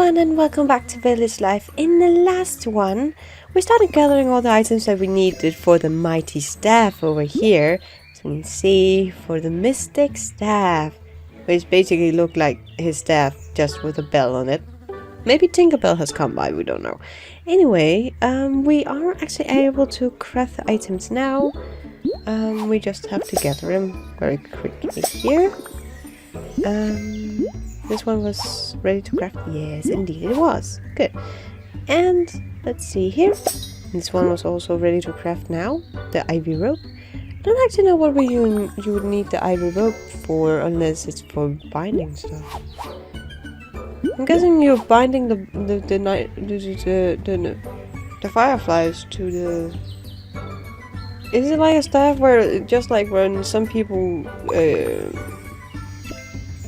everyone and welcome back to Village Life. In the last one, we started gathering all the items that we needed for the mighty staff over here. So you can see for the mystic staff, which basically looked like his staff just with a bell on it. Maybe Tinkerbell has come by, we don't know. Anyway, we are actually able to craft the items now. We just have to gather them very quickly here. This one was ready to craft. Yes, indeed it was. Good. And let's see here. This one was also ready to craft now. The ivy rope. I don't actually know what you would need the ivy rope for unless it's for binding stuff. I'm guessing you're binding the fireflies to the. Is it like a staff where just like when some people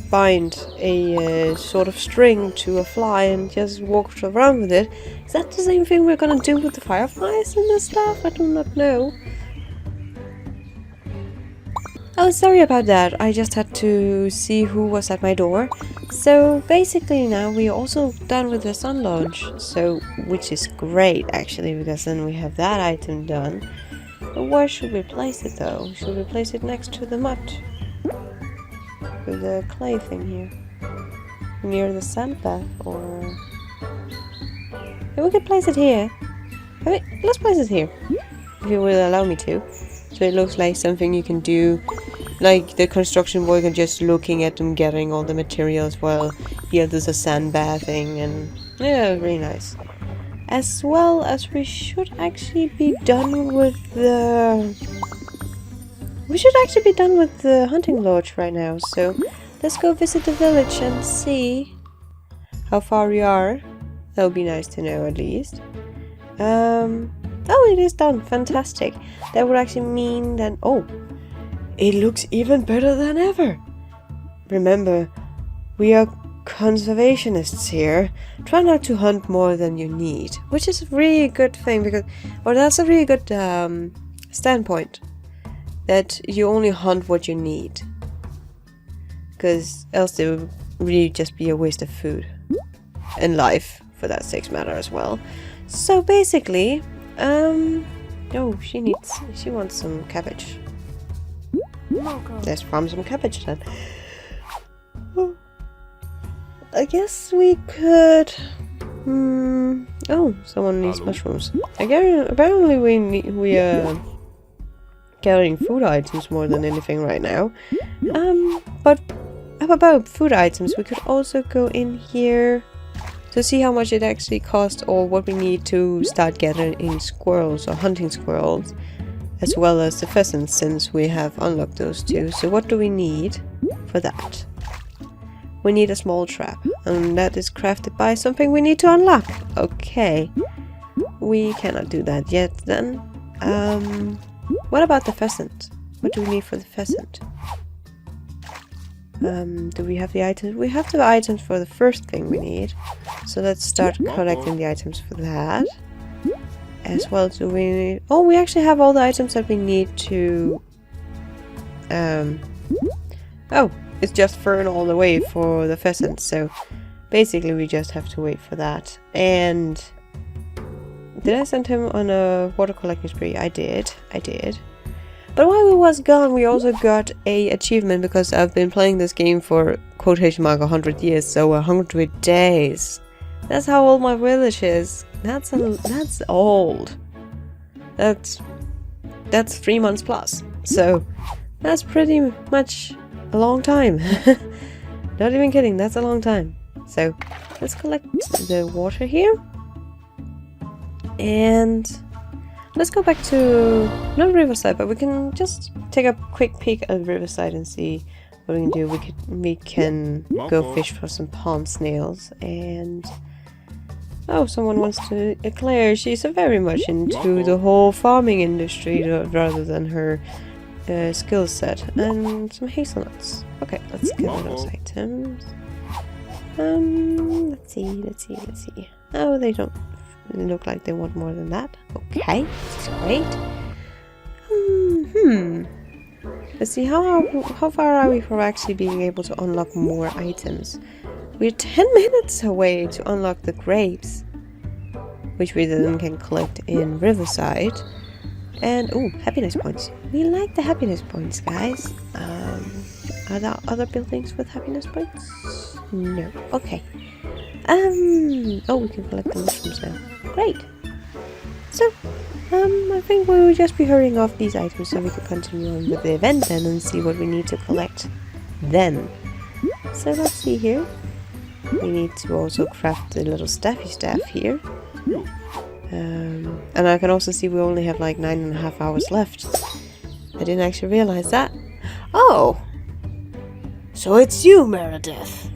bind a sort of string to a fly and just walk around with it? Is that the same thing we're gonna do with the fireflies and this stuff? I do not know. Oh, sorry about that. I just had to see who was at my door. So basically now we're also done with the sun launch, so which is great actually, because then we have that item done. But where should we place it though? Should we place it next to the mud? With the clay thing here? Near the sand bath, or... Yeah, we could place it here. I mean, let's place it here. If you will allow me to. So it looks like something you can do. Like the construction worker just looking at them getting all the materials while here there's a sand bathing and... Yeah, really nice. As well as we should actually be done with the... We should actually be done with the hunting lodge right now, so let's go visit the village and see how far we are. That would be nice to know at least. Oh, it is done. Fantastic. That would actually mean that... Oh, it looks even better than ever. Remember, we are conservationists here. Try not to hunt more than you need, which is a really good thing because... Or that's a really good standpoint. That you only hunt what you need. Because else it would really just be a waste of food. And life, for that sake matter as well. So basically, oh, she wants some cabbage. Let's farm some cabbage then. I guess we could... Oh, someone needs mushrooms. Again, apparently we are gathering food items more than anything right now. But about food items, we could also go in here to see how much it actually costs or what we need to start gathering squirrels or hunting squirrels, as well as the pheasants, since we have unlocked those two. So what do we need for that? We need a small trap, and that is crafted by something we need to unlock. Okay, we cannot do that yet then. What about the pheasant? What do we need for the pheasant? Do we have the items? We have the items for the first thing we need. So let's start collecting the items for that. As well, do we need... Oh, we actually have all the items that we need to... Oh, it's just fern all the way for the pheasant. So basically we just have to wait for that. And... Did I send him on a water collecting spree? I did. But while we was gone, we also got a achievement because I've been playing this game for quotation mark 100 years, so 100 days. That's how old my village is. That's old. That's 3 months plus. So that's pretty much a long time. Not even kidding, that's a long time. So let's collect the water here. And let's go back to, not Riverside, but we can just take a quick peek at Riverside and see what we can do. We can go fish for some pond snails. And oh, someone wants to... Claire, she's very much into the whole farming industry rather than her skill set. And some hazelnuts. Okay, let's get those items. Let's see. Oh, they don't look like they want more than that. Okay, this is great. Let's see, how far are we from actually being able to unlock more items? We're 10 minutes away to unlock the grapes, which we then can collect in Riverside. And, oh, happiness points. We like the happiness points, guys. Are there other buildings with happiness points? No. Okay. Oh, we can collect the mushrooms now. Great. So, I think we will just be hurrying off these items so we can continue on with the event then and see what we need to collect then. So let's see here. We need to also craft the little staffy staff here. And I can also see we only have like 9.5 hours left. I didn't actually realize that. Oh! So it's you, Meredith.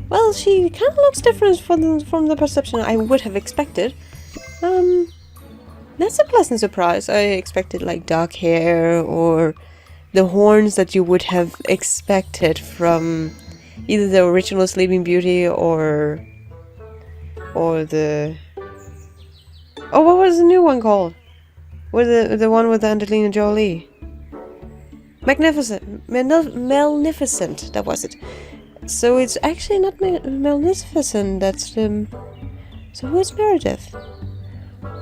Well, she kind of looks different from the perception I would have expected. That's a pleasant surprise. I expected like dark hair or the horns that you would have expected from either the original Sleeping Beauty or the... Oh, what was the new one called? The one with Angelina Jolie. Magnificent. Maleficent, that was it. So it's actually not Maleficent, that's so who's Meredith?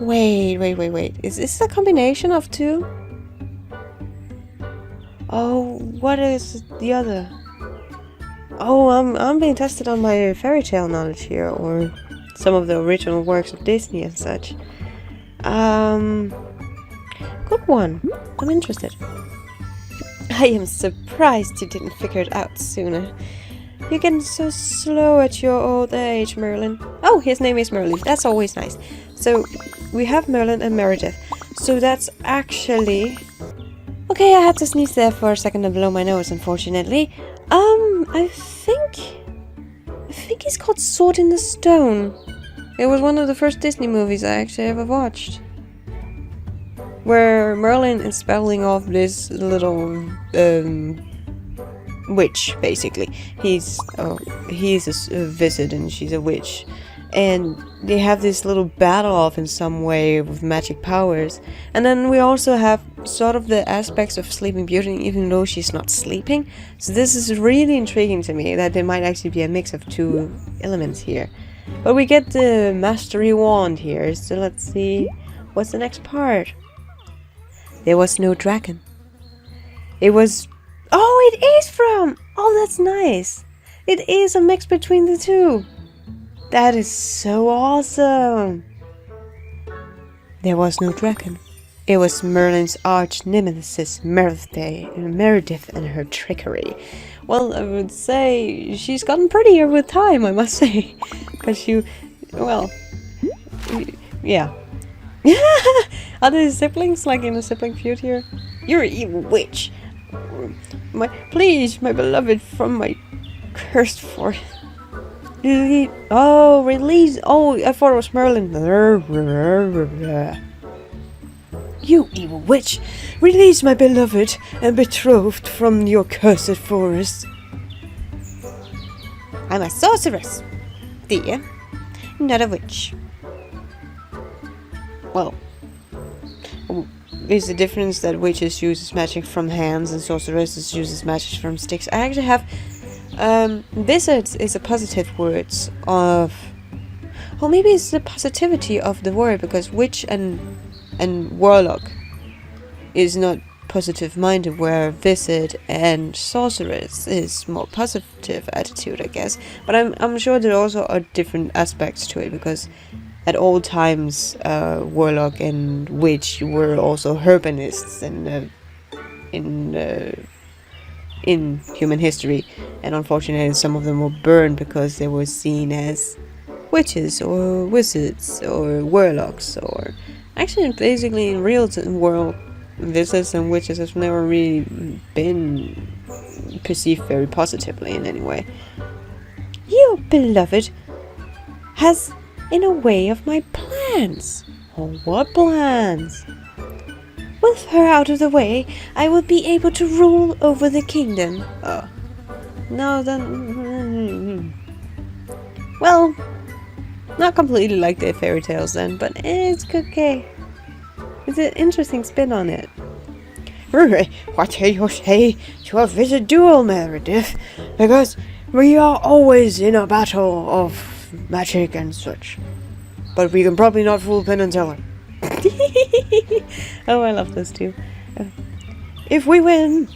Wait. Is this a combination of two? Oh, what is the other? Oh, I'm being tested on my fairy tale knowledge here, or some of the original works of Disney and such. Good one. I'm interested. I am surprised you didn't figure it out sooner. You're getting so slow at your old age, Merlin. Oh, his name is Merlin. That's always nice. So, we have Merlin and Meredith. So that's actually... Okay, I had to sneeze there for a second and blow my nose, unfortunately. I think it's called Sword in the Stone. It was one of the first Disney movies I actually ever watched. Where Merlin is battling off this little, witch, basically. He's a wizard and she's a witch. And they have this little battle off in some way with magic powers. And then we also have sort of the aspects of Sleeping Beauty, even though she's not sleeping. So this is really intriguing to me, that there might actually be a mix of two elements here. But we get the Mastery Wand here, so let's see what's the next part. There was no dragon. It was... Oh, it is from... Oh, that's nice. It is a mix between the two. That is so awesome. There was no dragon. It was Merlin's arch nemesis, Meredith, and her trickery. Well, I would say she's gotten prettier with time, I must say. Because well, yeah. Are they siblings, like in a Sibling Feud here? You're an evil witch. Please, my beloved, from my cursed forest. Release. Oh, I thought it was Merlin. You evil witch, release my beloved and betrothed from your cursed forest. I'm a sorceress, dear, not a witch. Well, is the difference that witches uses magic from hands and sorceresses uses magic from sticks? I actually have wizards is a positive words of... Or maybe it's the positivity of the word, because witch and warlock is not positive minded, where wizard and sorceress is more positive attitude, I guess. But I'm sure there also are different aspects to it, because at all times warlock and witch were also herbanists and in human history, and unfortunately some of them were burned because they were seen as witches or wizards or warlocks, or actually basically in real world wizards and witches have never really been perceived very positively in any way. Your beloved has in a way of my plans. Oh, what plans? With her out of the way, I will be able to rule over the kingdom. Oh. No, then... Well, not completely like the fairy tales then, but it's okay. It's an interesting spin on it. What do you say to a visit duel, Meredith? Because we are always in a battle of magic and such. But we can probably not fool Penn and Teller. Oh, I love those two. If we win,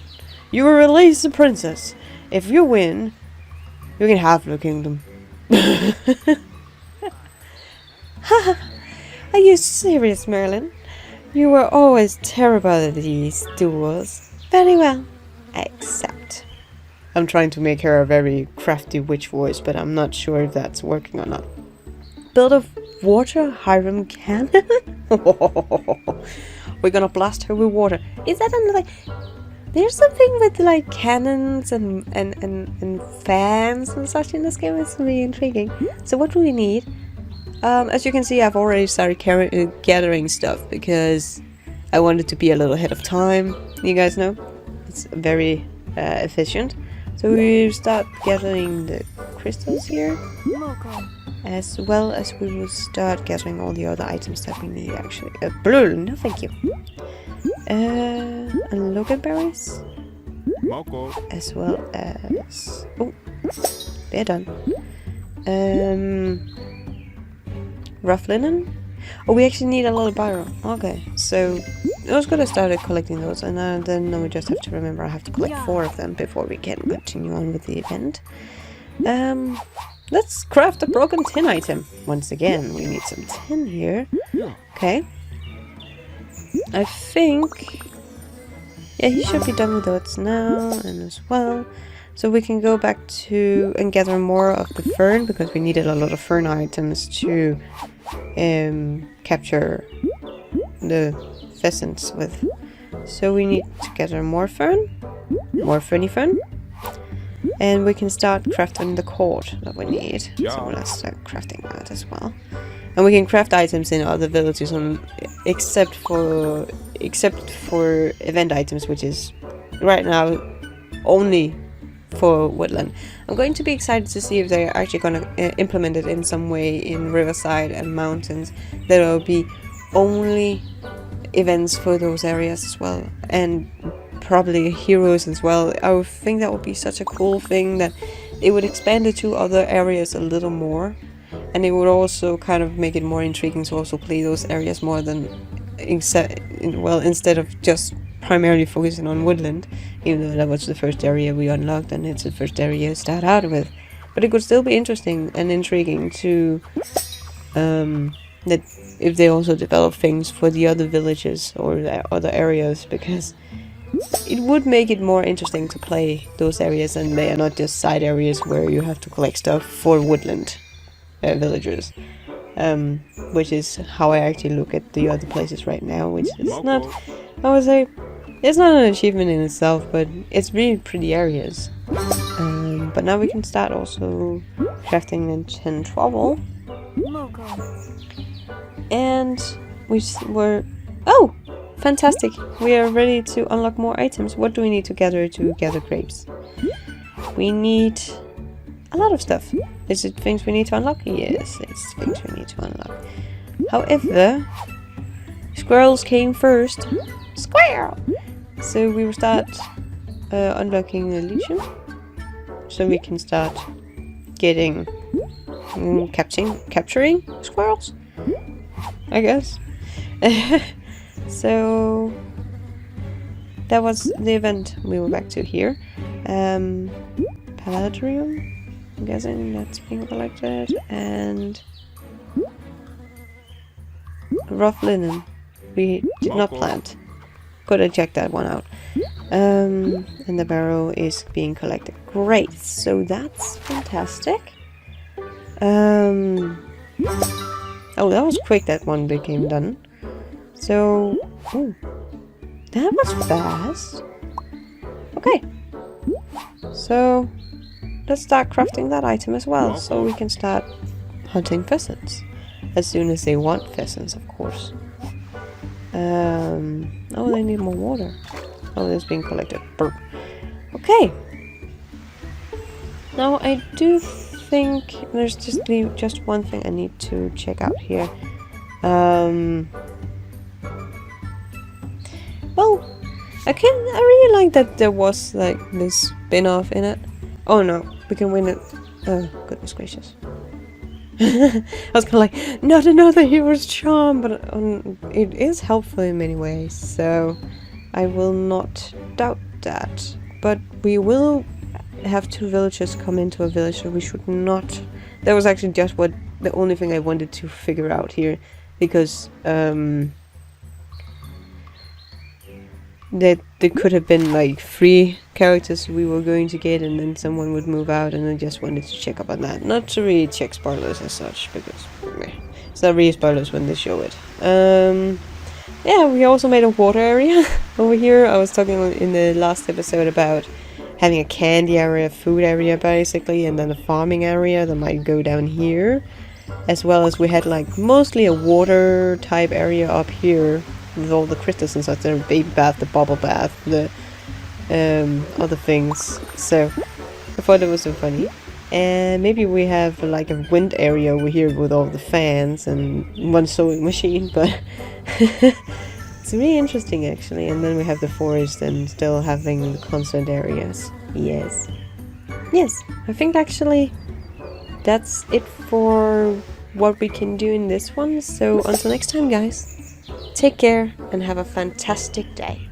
you will release the princess. If you win, you can have the kingdom. Are you serious, Merlin? You were always terrible at these duels. Very well. I accept. I'm trying to make her a very crafty witch voice, but I'm not sure if that's working or not. Build a water Hiram cannon? We're gonna blast her with water. Is that another... There's something with like cannons and fans and such in this game. It's really intriguing. So what do we need? As you can see, I've already started gathering stuff because I wanted to be a little ahead of time. You guys know? It's very efficient. So we start gathering the crystals here. As well as we will start gathering all the other items that we need actually. Blue, no thank you. And logan berries. As well as... Oh, they're done. Rough linen. Oh, we actually need a little biro. Okay, so I was gonna start collecting those, and then we just have to remember I have to collect 4 of them before we can continue on with the event. Let's craft a broken tin item. Once again, we need some tin here. Okay. I think... Yeah, he should be done with those now, and as well. So we can go back to and gather more of the fern, because we needed a lot of fern items to capture the pheasants with. So we need to gather more fern, more ferny fern, and we can start crafting the cord that we need. So let's start crafting that as well. And we can craft items in other villages, except for event items, which is right now only for woodland. I'm going to be excited to see if they're actually going to implement it in some way in Riverside and Mountains. There will be only events for those areas as well, and probably heroes as well. I would think that would be such a cool thing, that it would expand it to other areas a little more, and it would also kind of make it more intriguing to also play those areas more than instead of just primarily focusing on woodland, even though that was the first area we unlocked and it's the first area to start out with. But it could still be interesting and intriguing to that if they also develop things for the other villages or the other areas, because it would make it more interesting to play those areas, and they are not just side areas where you have to collect stuff for woodland villagers, which is how I actually look at the other places right now, which is not, I would say, it's not an achievement in itself, but it's really pretty areas. But now we can start also crafting and 10 travel. And we're... Oh! Fantastic! We are ready to unlock more items. What do we need to gather grapes? We need a lot of stuff. Is it things we need to unlock? Yes, it's things we need to unlock. However, squirrels came first. Squirrel! So we will start unlocking the legion, so we can start getting capturing squirrels, I guess. So that was the event we were back to here. Palladium, I'm guessing that's being collected, and rough linen we did not plant. Could have checked that one out. And the barrow is being collected. Great, so that's fantastic. Oh, that was quick, that one became done. So, ooh, that was fast. Okay, so let's start crafting that item as well, so we can start hunting pheasants. As soon as they want pheasants, of course. Oh, they need more water. Oh, that's being collected. Burp. Okay. Now, I do think there's just one thing I need to check out here. Well, I really like that there was like this spin-off in it. Oh no, we can win it. Oh goodness gracious. I was kind of like, not another hero's charm, but it is helpful in many ways, so I will not doubt that. But we will have 2 villagers come into a village, so we should not. That was actually just the only thing I wanted to figure out here, because that there could have been like 3 characters we were going to get, and then someone would move out, and I just wanted to check up on that. Not to really check spoilers as such, because it's not really spoilers when they show it. Yeah, we also made a water area over here. I was talking in the last episode about having a candy area, food area basically, and then a farming area that might go down here. As well as we had like mostly a water type area up here with all the critters and such, the baby bath, the bubble bath, the other things. So I thought it was so funny. And maybe we have like a wind area over here with all the fans and one sewing machine, but it's really interesting actually. And then we have the forest and still having the concert areas. Yes. Yes, I think actually that's it for what we can do in this one. So until next time guys, take care and have a fantastic day.